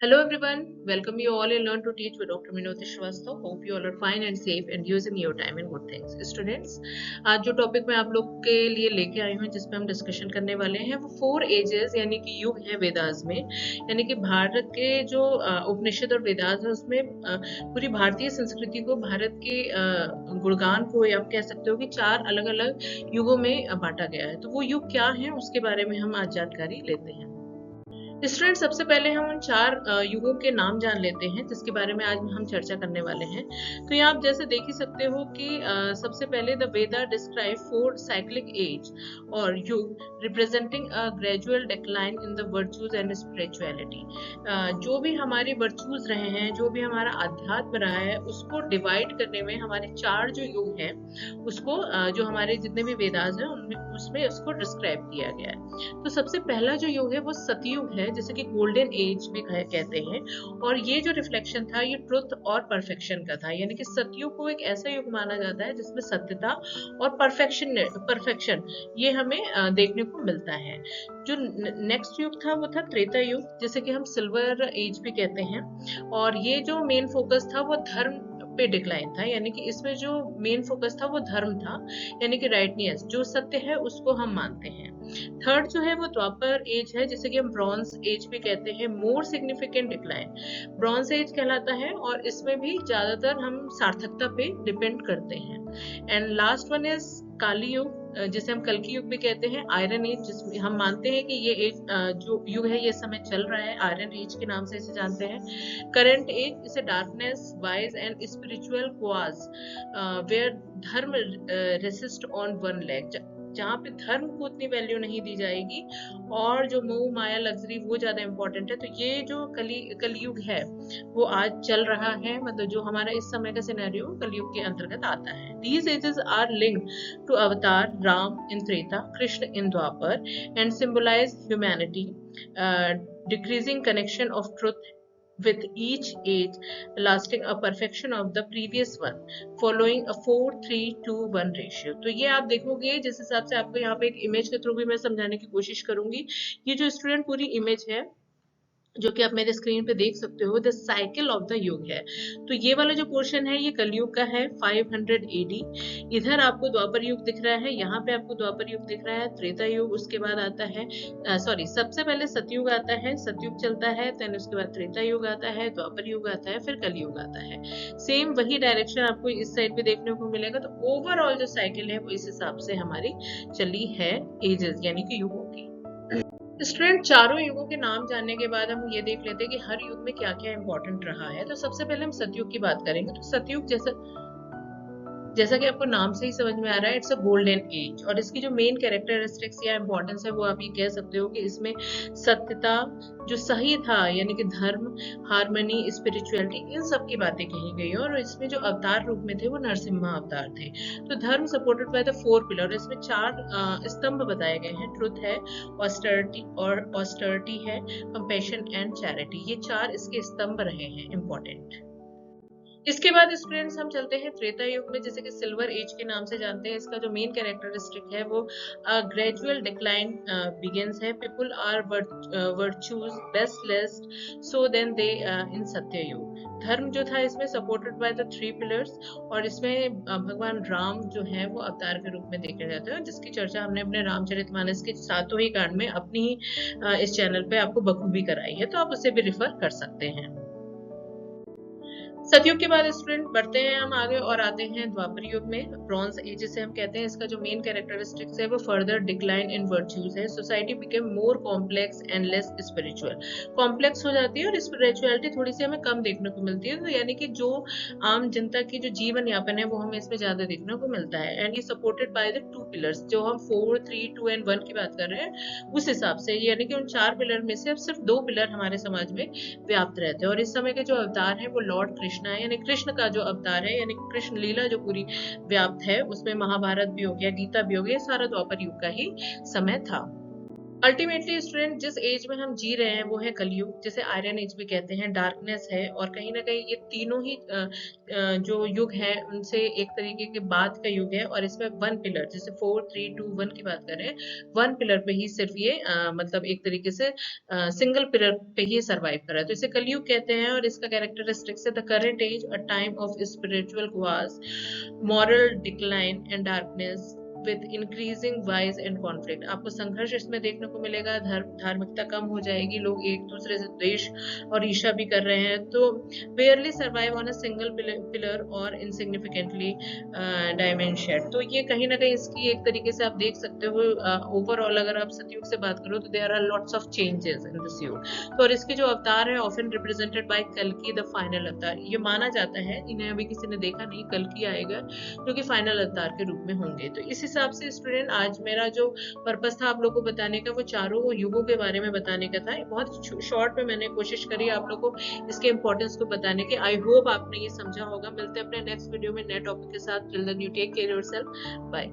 Hello everyone, welcome you all in Learn to Teach with Dr. Minoti Shrivastava. Hope you all are fine and safe and using your time in good things. Students, आज जो topic मैं आप लोग के लिए लेके आई हूँ जिसपे हम डिस्कशन करने वाले हैं वो 4 एजेस यानी कि युग है वेदास में, यानी कि भारत के जो उपनिषद और वेदास है उसमें पूरी भारतीय संस्कृति को, भारत के गुणगान को आप कह सकते हो कि 4 अलग अलग युगों में बांटा गया है। तो वो युग क्या है उसके बारे में हम आज जानकारी लेते हैं। स्टूडेंट, सबसे पहले हम उन 4 युगों के नाम जान लेते हैं जिसके बारे में आज हम चर्चा करने वाले हैं। तो यहाँ आप जैसे देख ही सकते हो कि सबसे पहले the Veda describe 4 cyclic age और युग representing a gradual decline in the virtues and spirituality. जो भी हमारे वर्चूज रहे हैं, जो भी हमारा अध्यात्म रहा है, उसको डिवाइड करने में हमारे 4 जो युग हैं उसको जो हमारे जितने भी वेदास हैं उनमें उसमें उसको डिस्क्राइब किया गया है। तो सबसे पहला जो युग है वो सतयुग है, जिसे कि गोल्डन एज भी कहते हैं। और ये जो रिफ्लेक्शन था ये ट्रुथ और परफेक्शन का था, यानी कि सतयुग को एक ऐसा युग माना जाता है जिसमें सत्यता और परफेक्शन ये हमें देखने को मिलता है। जो नेक्स्ट युग था वो था त्रेता युग, जिसे कि हम सिल्वर एज भी कहते हैं। और ये जो मेन फोकस था वो धर्म पे डिक्लाइन था, यानी कि इसमें जो मेन फोकस था वो धर्म था, यानी कि राइटनेस, जो सत्य है उसको हम मानते हैं। थर्ड जो है वो द्वापर एज है, जिसे कि हम ब्रॉन्ज एज भी कहते हैं। More significant decline bronze age कहलाता है और इसमें भी ज्यादातर हम सार्थकता पे डिपेंड करते हैं। एंड लास्ट वन इज काली युग, जिसे हम कल की युग भी कहते हैं। आयरन एज, जिसमें हम मानते हैं कि ये एज जो युग है ये समय चल रहा है, आयरन एज के नाम से इसे जानते हैं। करंट एज इसे darkness, vice and spiritual chaos where dharma rests on one leg, जहाँ पे धर्म को उतनी वैल्यू नहीं दी जाएगी और जो मोह माया लग्जरी वो ज्यादा इंपॉर्टेंट है। तो ये जो कलयुग है वो आज चल रहा है, मतलब जो हमारा इस समय का सिनेरियो कलयुग के अंतर्गत आता है। These ages are linked to Avatar Ram in Treta, Krishna in Dwapar, and symbolize humanity, decreasing connection of truth with each age lasting a perfection of the previous one, following a 4:3:2:1 ratio। तो ये आप देखोगे, जिस हिसाब से आपको यहाँ पे एक इमेज के थ्रू भी मैं समझाने की कोशिश करूंगी। ये जो स्टूडेंट पूरी इमेज है जो कि आप मेरे स्क्रीन पे देख सकते हो, द साइकिल ऑफ द युग है। तो ये वाला जो पोर्शन है ये कलयुग का है, 500 AD। इधर आपको द्वापर युग दिख रहा है, यहाँ पे आपको द्वापर युग दिख रहा है, त्रेता युग, उसके बाद आता है सबसे पहले सतयुग आता है, सतयुग चलता है, देन उसके बाद त्रेता युग आता है, द्वापर युग आता है, फिर कलयुग आता है। सेम वही डायरेक्शन आपको इस साइड पे देखने को मिलेगा। तो ओवरऑल जो साइकिल है वो इस हिसाब से हमारी चली है, एजेस यानी कि युगों की। स्टूडेंट, चारों युगों के नाम जानने के बाद हम ये देख लेते हैं कि हर युग में क्या क्या इंपॉर्टेंट रहा है। तो सबसे पहले हम सतयुग की बात करेंगे। तो सतयुग जैसा कि आपको नाम से ही समझ में आ रहा है, इट्स अ गोल्डन एज। और इसकी जो मेन कैरेक्टरिस्टिक्स या इंपॉर्टेंस है वो आप ये कह सकते हो कि इसमें सत्यता, जो सही था यानी कि धर्म, हार्मनी, स्पिरिचुअलिटी, इन सब की बातें कही गई है। और इसमें जो अवतार रूप में थे वो नरसिम्हा अवतार थे। तो धर्म सपोर्टेड बाय द 4 पिलर, इसमें 4 स्तंभ बताए गए हैं। ट्रुथ है, ऑस्टरिटी है, कंपैशन एंड चैरिटी, ये 4 इसके स्तंभ रहे हैं इंपॉर्टेंट। इसके बाद स्टूडेंट्स हम चलते हैं त्रेता युग में, जैसे कि सिल्वर एज के नाम से जानते हैं। इसका जो मेन कैरेक्टरिस्टिक है वो ग्रेजुअल डिक्लाइन बिगिंस है। People are virtues best least so then they in Satya Yuga. धर्म जो था इसमें सपोर्टेड बाय द 3 पिलर्स, और इसमें भगवान राम जो है वो अवतार के रूप में देखे जाते हैं, जिसकी चर्चा हमने अपने रामचरितमानस के 7 ही कांड में अपनी ही इस चैनल पे आपको बखूबी कराई है, तो आप उसे भी रिफर कर सकते हैं। सतयुग के बाद स्टूडेंट बढ़ते हैं हम आगे और आते हैं द्वापर युग में। ब्रॉन्ज एज से हम कहते हैं, इसका जो मेन कैरेक्टरिस्टिक्स है वो फर्दर डिक्लाइन इन वर्च्यूज है। Society became more complex and less spiritual, complex हो जाती है और स्पिरिचुअलिटी थोड़ी सी हमें कम देखने को मिलती है। तो यानी कि जो आम जनता की जो जीवन यापन है वो हमें इसमें ज्यादा देखने को मिलता है। एंड ये सपोर्टेड बाय द 2 पिलर्स, जो हम 4, 3, 2 एंड 1 की बात कर रहे हैं उस हिसाब से, यानी कि उन 4 पिलर में से अब सिर्फ 2 पिलर हमारे समाज में व्याप्त रहते हैं। और इस समय के जो अवतार है वो लॉर्ड कृष्ण है, यानी कृष्ण का जो अवतार है, यानी कृष्ण लीला जो पूरी व्याप्त है, उसमें महाभारत भी हो गया, गीता भी हो गया, सारा द्वापर युग का ही समय था। अल्टीमेटली स्टूडेंट जिस एज में हम जी रहे हैं वो है कलयुग, जिसे आयरन एज भी कहते हैं, डार्कनेस है, और कहीं ना कहीं ये तीनों ही जो युग है उनसे एक तरीके के बाद का युग है। और इसमें वन पिलर, जैसे 4 3 2 1 की बात करें, वन पिलर पे ही सिर्फ ये मतलब एक तरीके से सिंगल पिलर पे ही सर्वाइव कर रहा है, तो इसे कलयुग कहते हैं। और इसका कैरेक्टरिस्टिक्स है the current age, a time of spiritual chaos, moral decline and darkness with increasing vice and conflict. आपको संघर्ष इसमें देखने को मिलेगा, धार्मिकता कम हो जाएगी, लोग एक दूसरे से द्वेष और ईर्ष्या भी कर रहे हैं, तो बेयरली survive on a single pillar और इनसिग्निफिकेंटली डायमेंशन। तो ये कहीं ना कहीं इसकी एक तरीके से आप देख सकते हो ओवरऑल। अगर आप सतयुग से बात करो तो there are lots of changes in this yuga. तो और इसके जो अवतार है ऑफन रिप्रेजेंटेड बाय कल्कि द फाइनल अवतार, ये माना जाता है, इन्हें अभी किसी ने देखा नहीं, कल्कि आएगा जो कि फाइनल अवतार के रूप में होंगे। तो इस हिसाब से स्टूडेंट आज मेरा जो पर्पस था आप लोग को बताने का, वो चारों युगों के बारे में बताने का था। बहुत शॉर्ट में मैंने कोशिश करी आप लोग को इसके इंपॉर्टेंस को बताने की। आई होप आपने ये समझा होगा। मिलते हैं अपने नेक्स्ट वीडियो में नए टॉपिक के साथ। Till then you take care yourself, bye.